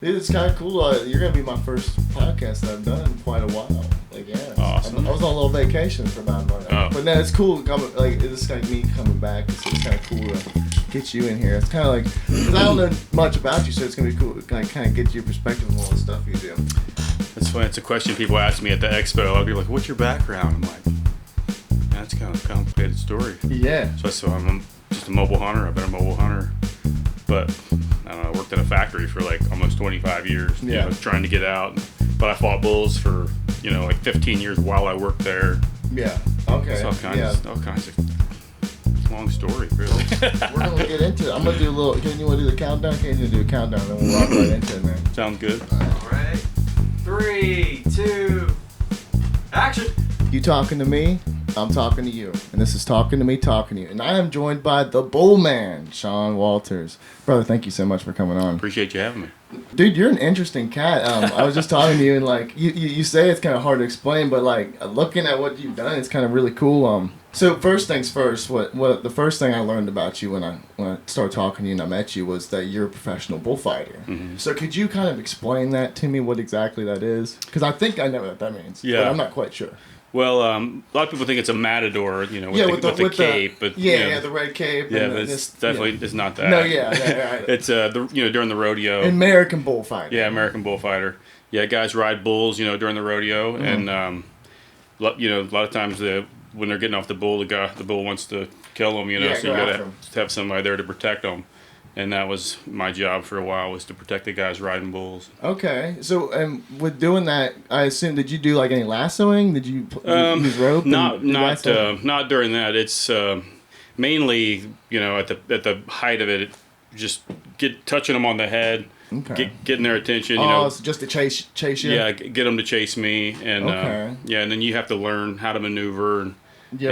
Dude, it's kind of cool. You're gonna be my first podcast that I've done in quite a while. Like, yeah, awesome. I was on a little vacation for about a month. Oh. But no, it's cool. It's like me coming back. It's kind of cool to get you in here. It's kind of like, because I don't know much about you, so it's gonna be cool to kind of get your perspective on all the stuff you do. It's funny. It's a question people ask me at the expo. I'll be like, "What's your background?" I'm like, "That's kind of a complicated story." Yeah. So I'm just a mobile hunter. I've been a mobile hunter, but I don't know. I worked in a factory for like almost 25 years. Yeah. You know, trying to get out, but I fought bulls for like 15 years while I worked there. Yeah. Okay. It's all kinds of long story, really. We're gonna get into it. I'm gonna do a little. Can you want to do the countdown? Can you do a countdown? Then we'll walk right into it, man. Sounds good. All right. 3, 2, action. You talking to me? I'm talking to you. And this is Talking to Me, Talking to You. And I am joined by the Bullman Shawn Walters. Brother, thank you so much for coming on. Appreciate you having me. Dude, you're an interesting cat. I was just talking to you, and like you say it's kind of hard to explain, but like looking at what you've done, it's kind of really cool. So first things first, what the first thing I learned about you when I started talking to you and I met you was that you're a professional bullfighter. Mm-hmm. So could you kind of explain that to me, what exactly that is? Because I think I know what that means. Yeah. But I'm not quite sure. Well, a lot of people think it's a matador, with the cape, but the red cape. Yeah, and but it's definitely it's not that. No, yeah. It's during the rodeo. American bullfighter. Yeah, American bullfighter. Yeah, guys ride bulls, during the rodeo, Mm-hmm. and a lot of times when they're getting off the bull, the bull wants to kill them, so you gotta have somebody there to protect them. And that was my job for a while, was to protect the guys riding bulls. Okay, so with doing that, I assume, did you do like any lassoing? Did you use rope? Not during that. It's mainly at the height of it, just touching them on the head, getting their attention. So just to chase you. Yeah, get them to chase me, and and then you have to learn how to maneuver. And, you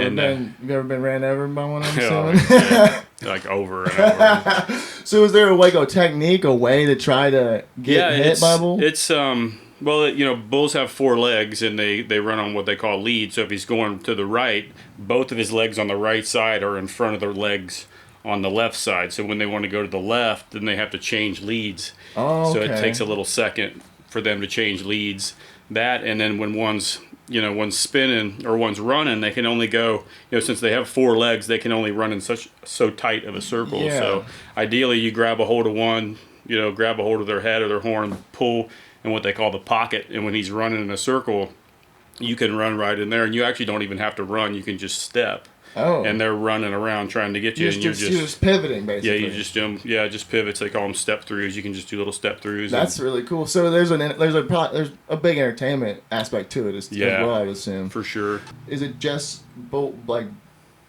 ever been ran over by one of them? Like over and over. So is there a technique, a way to try to get hit by a bull? It's bulls have 4 legs and they run on what they call lead. So if he's going to the right, both of his legs on the right side are in front of their legs on the left side. So when they want to go to the left, then they have to change leads. Oh, okay. So it takes a little second for them to change leads. That, and then when one's spinning or one's running, they can only go, since they have 4 legs, they can only run in so tight of a circle. Yeah. So ideally you grab a hold of one, grab a hold of their head or their horn, pull in what they call the pocket. And when he's running in a circle, you can run right in there, and you actually don't even have to run. You can just step. Oh. And they're running around trying to get you, and you're just pivoting, basically. Yeah, you just do them. Yeah, just pivots. They call them step throughs. You can just do little step throughs. That's really cool. So there's a big entertainment aspect to it as well, I would assume. For sure. Is it just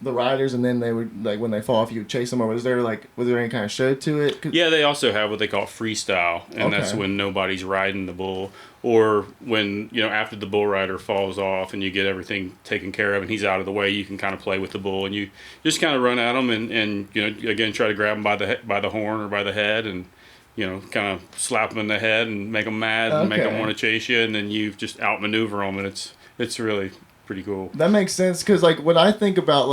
the riders, and then they would, like, when they fall off, you would chase them, or was there any kind of show to it? Yeah, they also have what they call freestyle, and that's when nobody's riding the bull, or when after the bull rider falls off and you get everything taken care of and he's out of the way, you can kind of play with the bull, and you just kind of run at him and again try to grab him by the horn or by the head, and kind of slap them in the head and make them mad and make them want to chase you, and then you just outmaneuver them, and it's really pretty cool. That makes sense, because like when I think about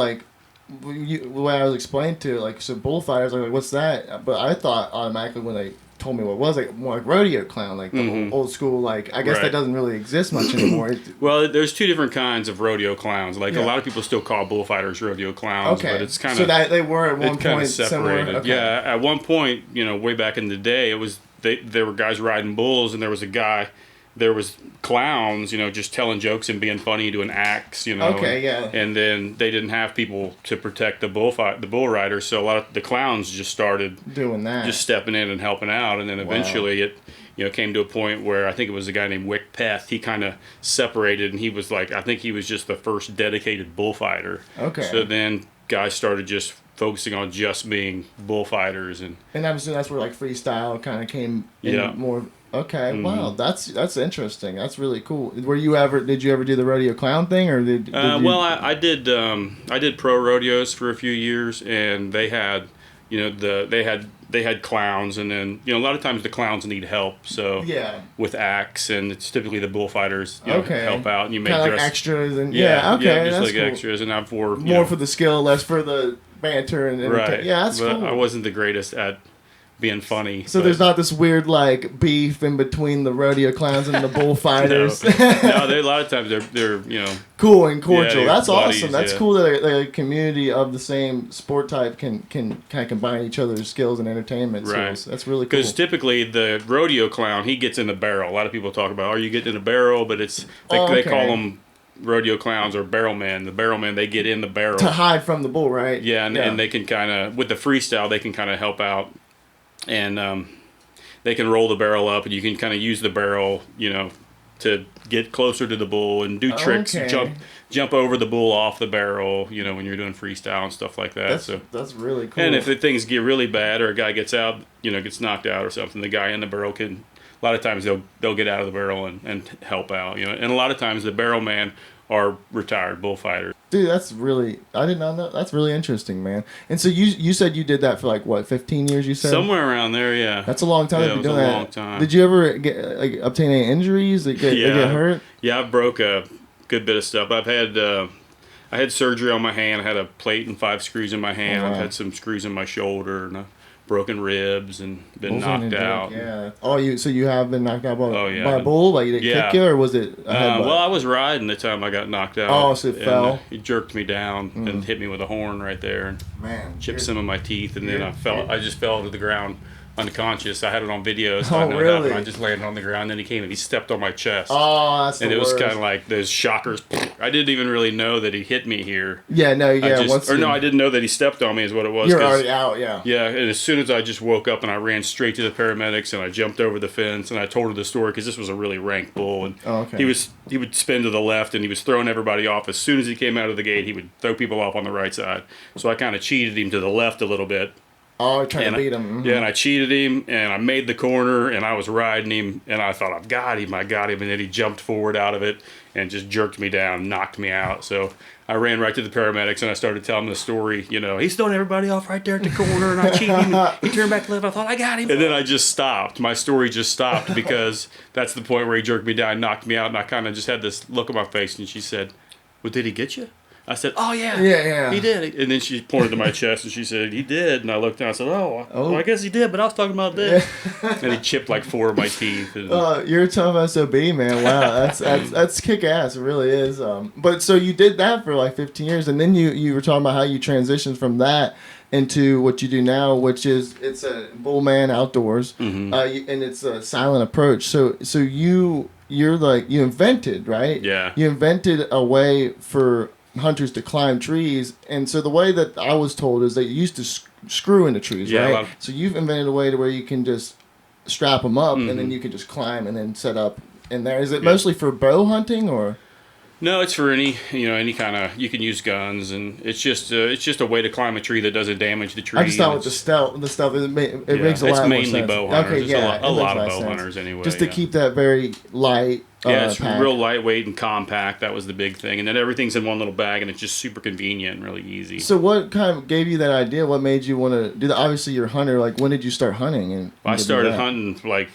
the way I was explained to so bullfighters, like what's that? But I thought automatically when they told me what it was, like more like rodeo clown, like the old school, I guess that doesn't really exist much anymore. Well, there's 2 different kinds of rodeo clowns. A lot of people still call bullfighters rodeo clowns, but it's kind of, so that they were at one point separated. Okay. Yeah, at one point, way back in the day, it was there were guys riding bulls, and there was clowns, just telling jokes and being funny, doing acts, And then they didn't have people to protect the bull riders, so a lot of the clowns just started doing that, just stepping in and helping out, and then eventually it, came to a point where I think it was a guy named Wick Peth. He kind of separated, and he was I think he was just the first dedicated bullfighter. Okay. So then guys started just focusing on just being bullfighters, and obviously that's where freestyle kind of came in more. Okay, wow, that's interesting. That's really cool. Did you ever do the rodeo clown thing, or did you... Well, I did pro rodeos for a few years, and they had they had clowns, and then a lot of times the clowns need help, so with acts, and it's typically the bullfighters help out, and you make kind of extras, and that's cool. Extras, and I've more for the skill, less for the banter, and right. Yeah, that's cool. I wasn't the greatest at being funny. So there's not this weird like beef in between the rodeo clowns and the bullfighters. No, a lot of times they're cool and cordial. Yeah, That's buddies, awesome. That's cool that a community of the same sport type can kind of combine each other's skills and entertainment. Right. So that's really cool. Because typically the rodeo clown, he gets in the barrel. A lot of people talk about, are you getting in a barrel? But it's they call them rodeo clowns or barrel men. The barrel men, they get in the barrel to hide from the bull, right? Yeah, and they can kind of, with the freestyle, they can kind of help out, and they can roll the barrel up, and you can kind of use the barrel, to get closer to the bull and do tricks, jump over the bull off the barrel, when you're doing freestyle and stuff like that. That's really cool. And if things get really bad or a guy gets out, gets knocked out or something, the guy in the barrel can. A lot of times they'll get out of the barrel and help out, and a lot of times the barrel man are retired bullfighters. Dude, I did not know. That's really interesting, man. And so you said you did that for like what, 15 years? You said somewhere around there, yeah. That's a long time. Yeah, it was a long time. Did you ever obtain any injuries? Get hurt? Yeah, I broke a good bit of stuff. I had surgery on my hand. I had a plate and 5 screws in my hand. Oh, wow. I've had some screws in my shoulder and broken ribs and been knocked out. Yeah. So you have been knocked out by a bull? Like, did it kick you, or was it a headbutt? Well, I was riding the time I got knocked out. Oh, so it fell? He jerked me down and hit me with a horn right there and chipped some of my teeth, and then I just fell to the ground unconscious. I had it on video, so I know that happened. I just landed on the ground, and then he came and he stepped on my chest. Oh, that's the worst. And it was kind of like those shockers. I didn't even really know that he hit me here. Yeah, no, yeah. I didn't know that he stepped on me is what it was. You're already out, yeah. Yeah, and as soon as I just woke up and I ran straight to the paramedics and I jumped over the fence and I told her the story because this was a really rank bull. And he would spin to the left and he was throwing everybody off. As soon as he came out of the gate, he would throw people off on the right side. So I kind of cheated him to the left a little bit. Oh, trying to beat him. Mm-hmm. Yeah, and I cheated him, and I made the corner, and I was riding him, and I thought, I got him, and then he jumped forward out of it and just jerked me down, knocked me out. So I ran right to the paramedics, and I started telling them the story. He's throwing everybody off right there at the corner, and I cheated him, and he turned back left. I thought, I got him. And then I just stopped. My story just stopped because that's the point where he jerked me down, knocked me out, and I kind of just had this look on my face, and she said, well, did he get you? I said, oh, yeah, he did. And then she pointed to my chest, and she said, he did. And I looked down and I said, well, I guess he did, but I was talking about this. And he chipped like 4 of my teeth. And, you're a tough SOB, man. Wow, that's kick-ass. It really is. But so you did that for like 15 years, and then you were talking about how you transitioned from that into what you do now, which is it's a Bullman outdoors, and it's a silent approach. So you're like, you invented, right? Yeah. You invented a way for hunters to climb trees, and so the way that I was told is that you used to screw into trees, right? So you've invented a way to where you can just strap them up, and then you can just climb and then set up in there. Is it mostly for bow hunting, or? No, it's for any kind of, you can use guns, and it's just a way to climb a tree that doesn't damage the tree. I just thought with the stealth, it makes a lot more sense. It's mainly bow hunters. Okay, a lot of bow hunters anyway. Just to keep that very light. It's real lightweight and compact. That was the big thing, and then everything's in one little bag, and it's just super convenient and really easy. So, what kind of gave you that idea? What made you want to do that? Obviously, you're a hunter. Like, when did you start hunting? And I started hunting like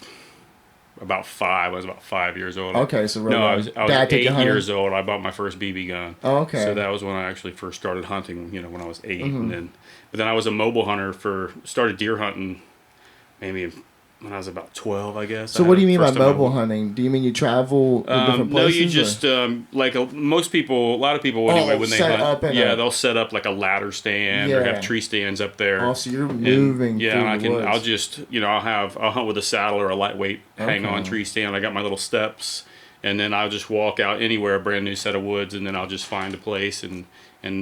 about 5. I was about 5 years old. Okay, so I was 8 years old. I bought my first BB gun. Oh, okay. So that was when I actually first started hunting. When I was 8, and then I was a mobile hunter started deer hunting, maybe when I was about 12, I guess. So what do you mean by mobile hunting? Do you mean you travel to different places? No, you just most people, a lot of people anyway, when they hunt, they'll set up like a ladder stand or have tree stands up there. Oh, so you're moving. And I'll just I'll hunt with a saddle or a lightweight hang-on tree stand. I got my little steps, and then I'll just walk out anywhere, a brand new set of woods, and then I'll just find a place and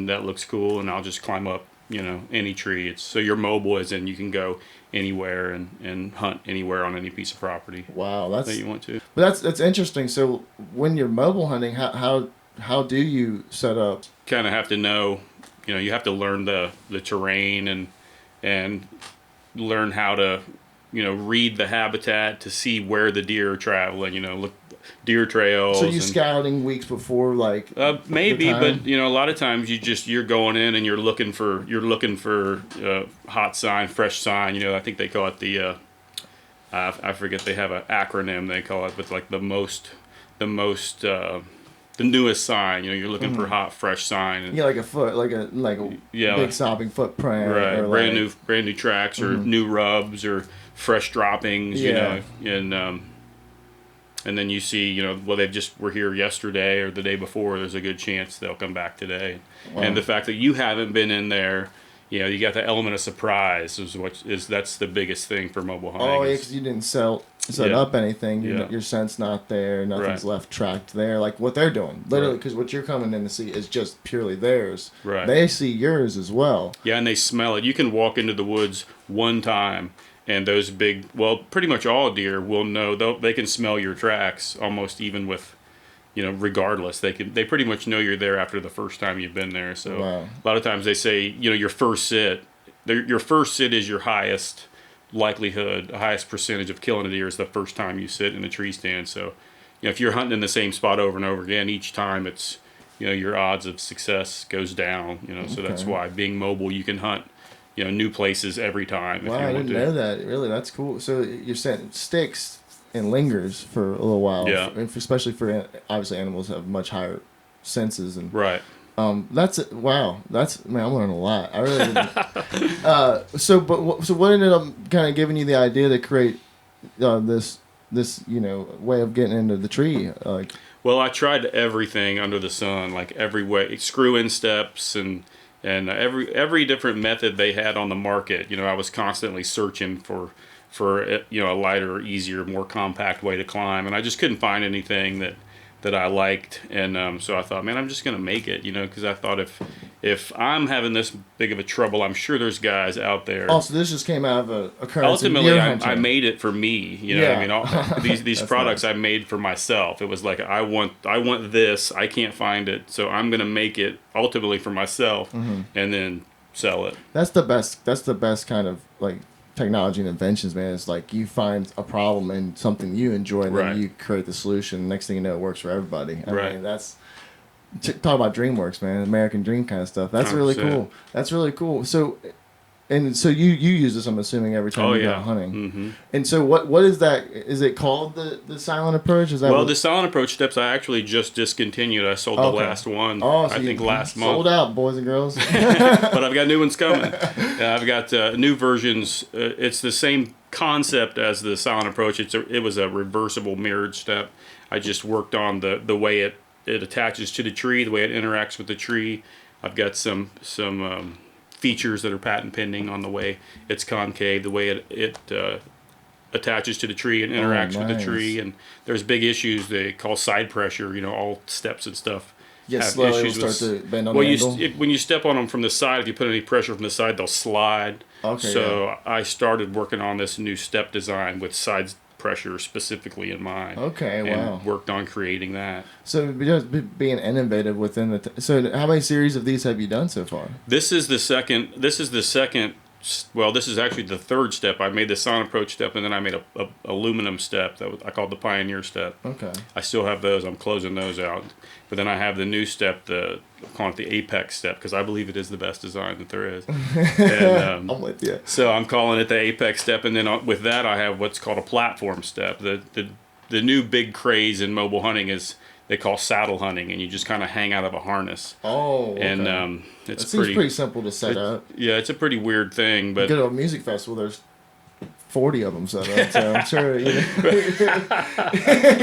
that looks cool, and I'll just climb up any tree. So you're mobile, as in you can go anywhere and hunt anywhere on any piece of property. Wow, that you want to. But that's interesting. So when you're mobile hunting, how do you set up? Kind of have to know, you have to learn the terrain and learn how to read the habitat to see where the deer are traveling. Look deer trails. So you're scouting weeks before, like maybe, but a lot of times you're going in and you're looking for hot sign, fresh sign. I think they call it the I forget, they have an acronym they call it, but like the most newest sign. You know, you're looking for hot, fresh sign. And, like a foot, like a big sopping footprint, right? Or brand new tracks, or new rubs, or fresh droppings. Yeah. You know, and then you see, you know, well, they just were here yesterday or the day before. There's a good chance they'll come back today. Wow. And the fact that you haven't been in there, you know, you got the element of surprise that's the biggest thing for mobile hunting. Oh, yeah, because you didn't set up anything. Your scent's not there. Nothing's left tracked there. Like what they're doing, literally, because what you're coming in to see is just purely theirs. Right. They see yours as well. Yeah, and they smell it. You can walk into the woods one time, and those pretty much all deer will know. They can smell your tracks almost even with, you know, regardless. They pretty much know you're there after the first time you've been there. So a lot of times they say, you know, your first sit is your highest likelihood, highest percentage of killing a deer is the first time you sit in a tree stand. So, you know, if you're hunting in the same spot over and over again, each time it's, you know, your odds of success goes down, you know. So that's why being mobile, you can hunt, you know, new places every time. Wow, I didn't know that. Really, that's cool. So you're saying sticks and lingers for a little while. Yeah. Especially for, obviously, animals have much higher senses. And right. That's man, I'm learning a lot. I really didn't. So what ended up kind of giving you the idea to create this you know, way of getting into the tree? Well, I tried everything under the sun, like every way, screw-in steps and every different method they had on the market. You know, I was constantly searching for you know, a lighter, easier, more compact way to climb, and I just couldn't find anything that I liked. And so I thought, man, I'm just gonna make it, you know, because I thought if I'm having this big of a trouble, I'm sure there's guys out there. Also, this just came out of a occurrence. Ultimately, I made it for me. You know, I mean, these products nice. I made for myself. It was like I want this. I can't find it, so I'm gonna make it ultimately for myself, and then sell it. That's the best. That's the best kind of like technology and inventions, man. It's like you find a problem in something you enjoy, and then you create the solution. Next thing you know, it works for everybody. I mean, that's talk about DreamWorks, man. American Dream kind of stuff. That's 100%. Really cool. That's really cool. So you use this, I'm assuming, every time you go hunting. Mm-hmm. And so what is that? Is it called the silent approach? Is that the silent approach steps I actually just discontinued. I sold the last one. Oh, so I think last month. Sold out, boys and girls. But I've got new ones coming. I've got new versions. It's the same concept as the silent approach. It was a reversible mirrored step. I just worked on the way it attaches to the tree, the way it interacts with the tree. I've got some features that are patent pending on the way it's concave, the way it attaches to the tree and interacts with the tree. And there's big issues they call side pressure. You know, all steps and stuff have slowly issues will start to bend on the handle. When you step on them from the side, if you put any pressure from the side, they'll slide. Okay. So I started working on this new step design with side pressure specifically in mind. Okay, wow. And worked on creating that. So just being innovative within so how many series of these have you done so far? This is the second. Well, this is actually the third step. I made the silent approach step, and then I made a aluminum step I called the Pioneer step. Okay. I still have those. I'm closing those out. But then I have the new step, I'm calling it the Apex step, because I believe it is the best design that there is. And, I'm with you. So I'm calling it the Apex step, and then with that I have what's called a platform step. The new big craze in mobile hunting is they call saddle hunting, and you just kind of hang out of a harness. Oh, okay. And it seems pretty simple to set up. Yeah, it's a pretty weird thing, but you go to a music festival, there's 40 of them set up, so I'm sure it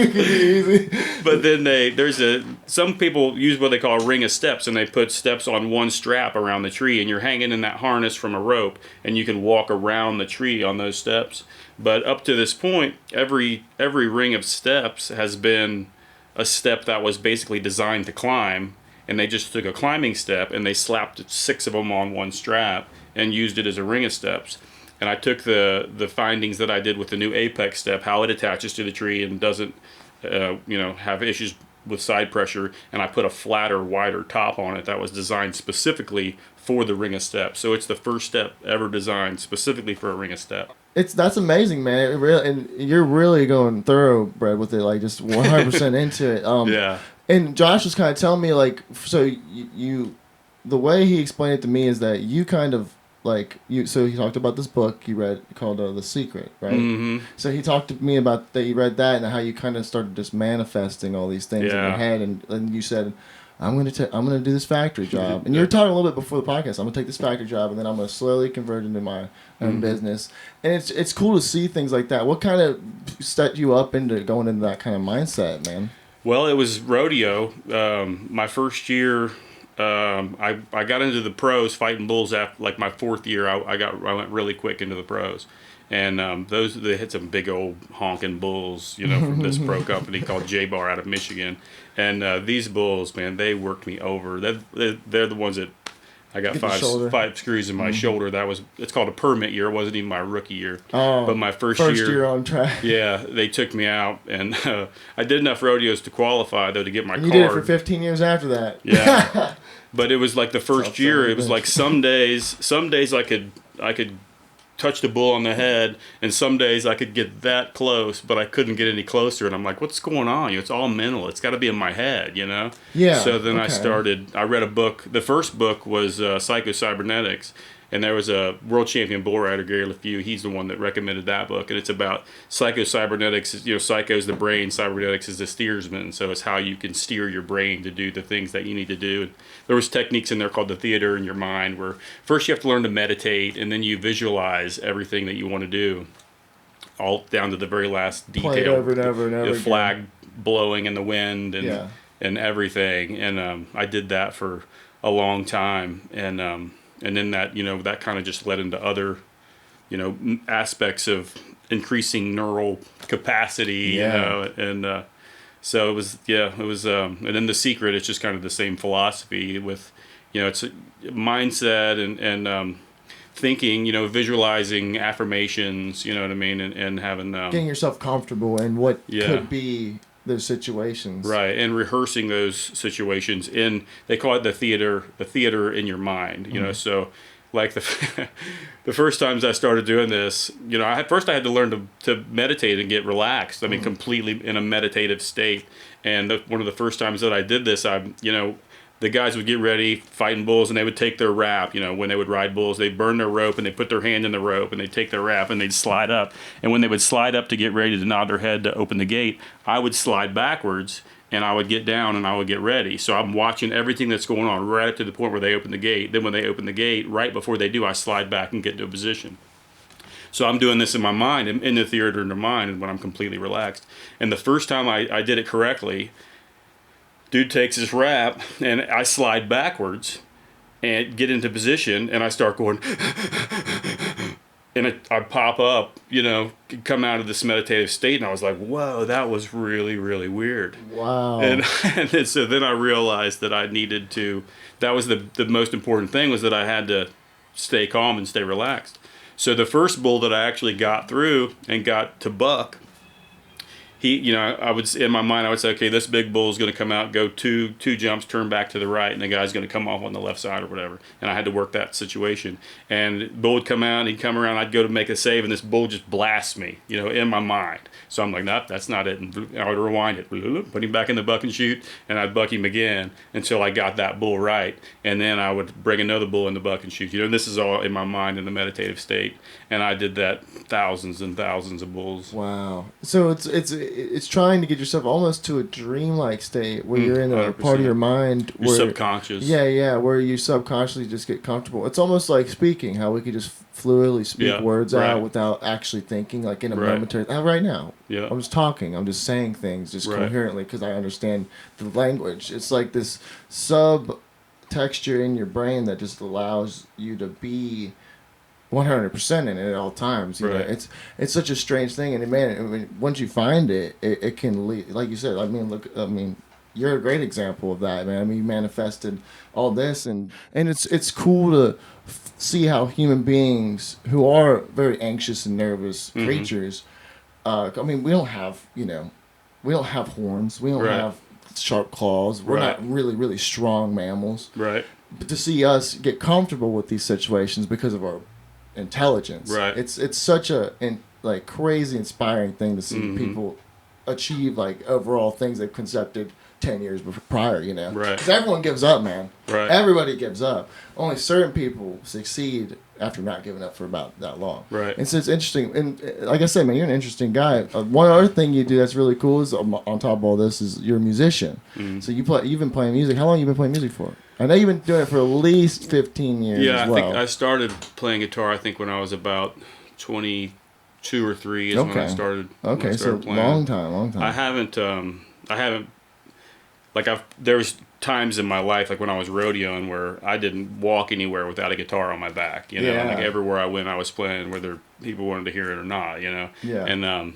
could be easy. But then some people use what they call a ring of steps, and they put steps on one strap around the tree, and you're hanging in that harness from a rope, and you can walk around the tree on those steps. But up to this point, every ring of steps has been a step that was basically designed to climb, and they just took a climbing step and they slapped 6 of them on one strap and used it as a ring of steps. And I took the findings that I did with the new Apex step, how it attaches to the tree and doesn't have issues with side pressure, and I put a flatter, wider top on it that was designed specifically for the ring of steps. So it's the first step ever designed specifically for a ring of step. That's amazing, man. And you're really going thoroughbred with it, like just 100% into it. Yeah. And Josh was kind of telling me, like, so you the way he explained it to me is that you kind of like so he talked about this book you read called The Secret, right? Mm-hmm. So he talked to me about that you read that and how you kind of started just manifesting all these things in your head, and you said, I'm gonna do this factory job, and you were talking a little bit before the podcast. I'm gonna take this factory job, and then I'm gonna slowly convert into my own business. And it's cool to see things like that. What kind of set you up into going into that kind of mindset, man? Well, it was rodeo. My first year, I got into the pros fighting bulls after like my fourth year. I went really quick into the pros, and they had some big old honking bulls, from this pro company called J Bar out of Michigan, and these bulls, man, they worked me over. They're the ones that I got five screws in my shoulder. It's called a permit year. It wasn't even my rookie year. Oh, but my first year on track. Yeah, they took me out, and I did enough rodeos to qualify though to get my card. You did it for 15 years after that. Yeah, but it was like the first year. It was like some days I could touch the bull on the head, and some days I could get that close, but I couldn't get any closer, and I'm like, what's going on? It's all mental. It's got to be in my head, Yeah. So then I read a book. The first book was Cybernetics, and there was a world champion bull rider, Gary LeFew. He's the one that recommended that book, and it's about cybernetics. Psycho's the brain, cybernetics is the steersman, so it's how you can steer your brain to do the things that you need to do. And there was techniques in there called the theater in your mind, where first you have to learn to meditate, and then you visualize everything that you want to do, all down to the very last detail. Play it over and over and over. The flag blowing in the wind and everything, and I did that for a long time, and then that that kind of just led into other aspects of increasing neural capacity, and so it was and then The Secret, it's just kind of the same philosophy with it's a mindset and thinking, visualizing affirmations, you know what I mean, and having getting yourself comfortable in what could be those situations, right, and rehearsing those situations they call it the theater in your mind, so like the first times I started doing this, I had to learn to meditate and get relaxed. I mean, completely in a meditative state. And one of the first times that I did this, the guys would get ready fighting bulls, and they would take their wrap. When they would ride bulls, they'd burn their rope, and they'd put their hand in the rope, and they'd take their wrap, and they'd slide up. And when they would slide up to get ready to nod their head to open the gate, I would slide backwards, and I would get down, and I would get ready. So I'm watching everything that's going on right up to the point where they open the gate. Then when they open the gate, right before they do, I slide back and get into a position. So I'm doing this in my mind, in the theater in the mind, and when I'm completely relaxed. And the first time I did it correctly, dude takes his wrap, and I slide backwards and get into position, and I start going, and I pop up, come out of this meditative state, and I was like, whoa, that was really, really weird. Wow. And so then I realized that I needed to, that was the most important thing, was that I had to stay calm and stay relaxed. So the first bull that I actually got through and got to buck, I would, in my mind, I would say, okay, this big bull is going to come out, go two jumps, turn back to the right, and the guy's going to come off on the left side or whatever. And I had to work that situation. And bull would come out, he'd come around, I'd go to make a save, and this bull just blasts me, in my mind. So I'm like, nope, that's not it. And I would rewind it, put him back in the buck and shoot, and I'd buck him again until I got that bull right. And then I would bring another bull in the buck and shoot. This is all in my mind in the meditative state. And I did that thousands and thousands of bulls. Wow. So it's trying to get yourself almost to a dreamlike state where you're in a 100%. Part of your mind where you're subconscious. Yeah, where you subconsciously just get comfortable. It's almost like speaking, how we could just fluidly speak words out without actually thinking, like in a momentary. Right now, I'm just talking. I'm just saying things just coherently because I understand the language. It's like this sub-texture in your brain that just allows you to be 100% in it at all times. It's such a strange thing, and man, once you find it, it can lead, like you said. You're a great example of that, man. You manifested all this, and it's cool to see how human beings who are very anxious and nervous creatures. We don't have horns. We don't have sharp claws. We're not really, really strong mammals. Right. But to see us get comfortable with these situations because of our intelligence, right? It's such a crazy inspiring thing to see people achieve like overall things they've concepted 10 years prior, you know? Right. Because everyone gives up, man. Right. Everybody gives up. Only certain people succeed after not giving up for about that long. Right. And so it's interesting. And like I said, man, you're an interesting guy. One other thing you do that's really cool is, on top of all this, is you're a musician. Mm. So you've been playing music. How long have you been playing music for? I know you've been doing it for at least 15 years as well. I think I started playing guitar, I think, when I was about 22 or 3 is when I started. Okay, so playing. long time. I haven't, like there was times in my life, like when I was rodeoing, where I didn't walk anywhere without a guitar on my back, you know, like everywhere I went, I was playing, whether people wanted to hear it or not, you know. Yeah. And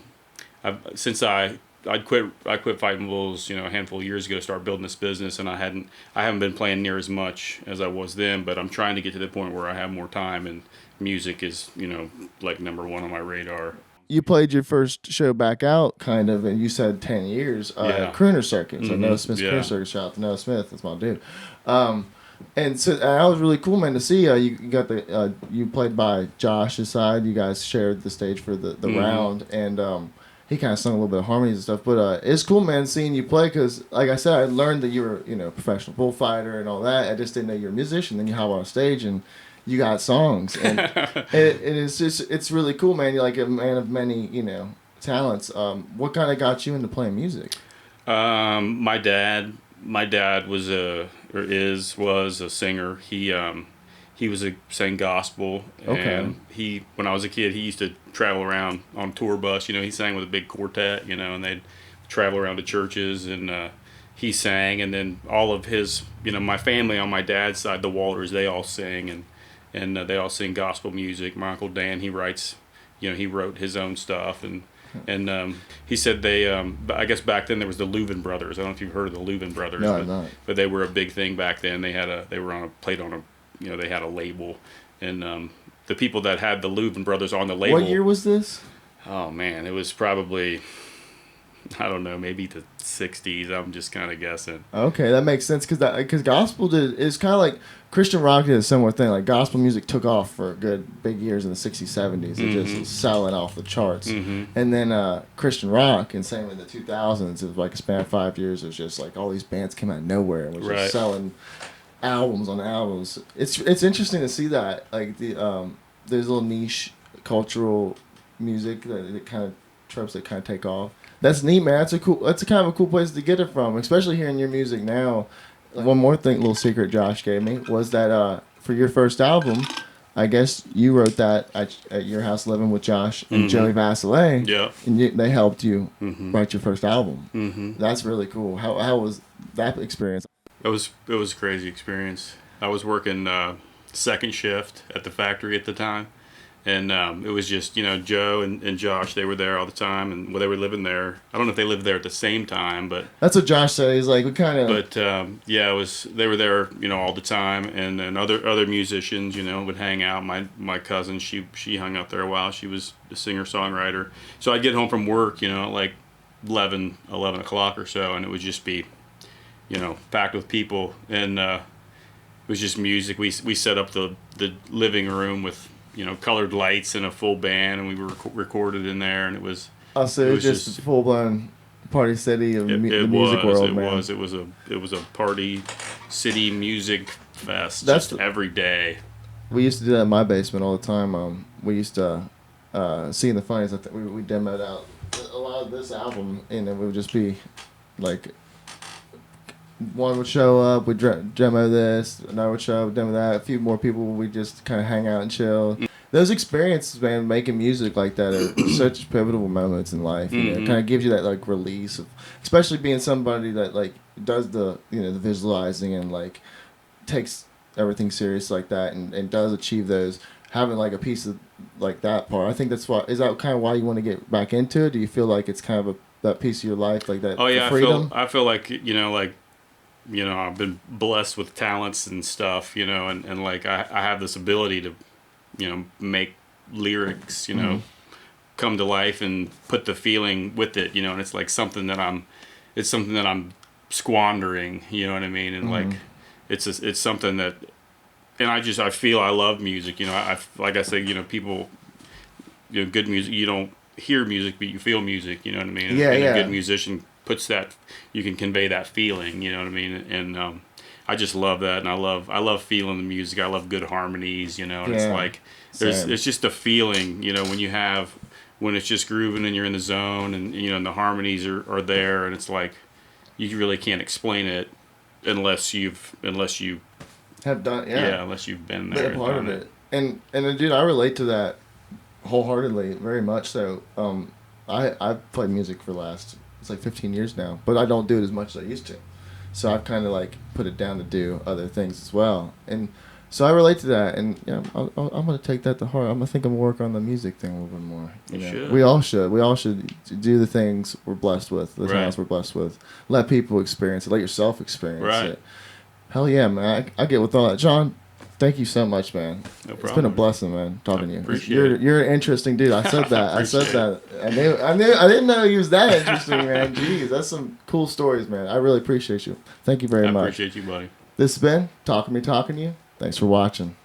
since I quit fighting bulls, you know, a handful of years ago to start building this business, and I haven't been playing near as much as I was then, but I'm trying to get to the point where I have more time, and music is, you know, like number one on my radar. You played your first show back out, kind of, and you said 10 years. Crooner Circuit. So Noah Smith's Crooner Circuit. Shout out to Noah Smith. That's my dude. And so that was really cool, man, to see. You got the you played by Josh's side. You guys shared the stage for the round, and he kind of sung a little bit of harmonies and stuff. But it's cool, man, seeing you play, because, like I said, I learned that you were, you know, a professional bullfighter and all that. I just didn't know you were a musician. Then you hop on stage and you got songs, and it's really cool, man. You're like a man of many, you know, talents. What kind of got you into playing music? My dad was a singer. He sang gospel, and when I was a kid, he used to travel around on tour bus. You know, he sang with a big quartet, you know, and they'd travel around to churches, and he sang. And then all of his, you know, my family on my dad's side, the Walters, they all sing, and they all sing gospel music. My Uncle Dan, he writes, you know, he wrote his own stuff, and he said they, I guess back then there was the Louvin Brothers. I don't know if you've heard of the Louvin Brothers, but they were a big thing back then. They had you know, they had a label, and the people that had the Louvin Brothers on the label. What year was this? Oh man, it was probably, I don't know, maybe the 60s. I'm just kind of guessing. Okay, that makes sense, because gospel is kind of like Christian rock did a similar thing. Like gospel music took off for good big years in the 60s, 70s. It just was selling off the charts. And then Christian rock, and same in the 2000s, it was like a span of 5 years. It was just like all these bands came out of nowhere and was just selling albums on albums. It's interesting to see that, like there's little niche cultural music that kind of tropes that kind of take off. That's neat, man. That's a kind of a cool place to get it from, especially hearing your music now. One more thing, little secret Josh gave me, was that for your first album, I guess you wrote that at your house living with Josh and Joey Vasillet. Yeah. And they helped you write your first album. That's really cool. How was that experience? It was a crazy experience. I was working second shift at the factory at the time, and it was just, you know, Joe and Josh, they were there all the time, and they were living there. I don't know if they lived there at the same time, but that's what Josh said. He's like, we kind of. But yeah, they were there, you know, all the time, and then other musicians, you know, would hang out. My cousin, she hung out there a while. She was a singer songwriter. So I'd get home from work, you know, at like 11 o'clock or so, and it would just be, you know, packed with people, and it was just music. We set up the living room with, you know, colored lights and a full band, and we were recorded in there, and it was. Oh, so it was just full blown party city of the music world, man. It was a party city music fest. That's every day. We used to do that in my basement all the time. We used to see in the funnies. We demoed out a lot of this album, and it would just be like. One would show up, we'd demo this, another would show up, demo that, a few more people, we'd just kind of hang out and chill. Those experiences, man, making music like that are such pivotal moments in life. You know, it kind of gives you that, like, release of, especially being somebody that, like, does the, you know, the visualizing and, like, takes everything serious like that and does achieve those. Having, like, a piece of, like, that part. I think that's why, is that kind of why you want to get back into it? Do you feel like it's kind of that piece of your life, like that freedom? I feel like, you know, I've been blessed with talents and stuff, you know, and like I have this ability to, you know, make lyrics, you know, come to life and put the feeling with it, you know, and it's like something that I'm squandering, you know what I mean? And like, it's something that, and I feel I love music, you know, like I say, you know, people, you know, good music, you don't hear music, but you feel music. You know what I mean? Yeah, and yeah. a good musician puts that. You can convey that feeling. You know what I mean? And I just love that, and I love feeling the music. I love good harmonies. You know, and it's like it's just a feeling. You know, when it's just grooving and you're in the zone, and you know, and the harmonies are there, and it's like you really can't explain it unless you have done unless you've been there, been a part of it. And dude, I relate to that wholeheartedly, very much so. I've played music for it's like 15 years now, but I don't do it as much as I used to. So I've kind of like put it down to do other things as well. And so I relate to that, and I'm gonna take that to heart. I'm gonna work on the music thing a little bit more. You should. We all should. We all should do the things we're blessed with, the talents we're blessed with. Let people experience it. Let yourself experience it. Hell yeah, man! I get with all that, John. Thank you so much, man. No problem. It's been a blessing, man, talking to you. Appreciate it. You're an interesting dude. I said that. I didn't know he was that interesting, man. Jeez, that's some cool stories, man. I really appreciate you. Thank you very much. I appreciate you, buddy. This has been Talking to You. Thanks for watching.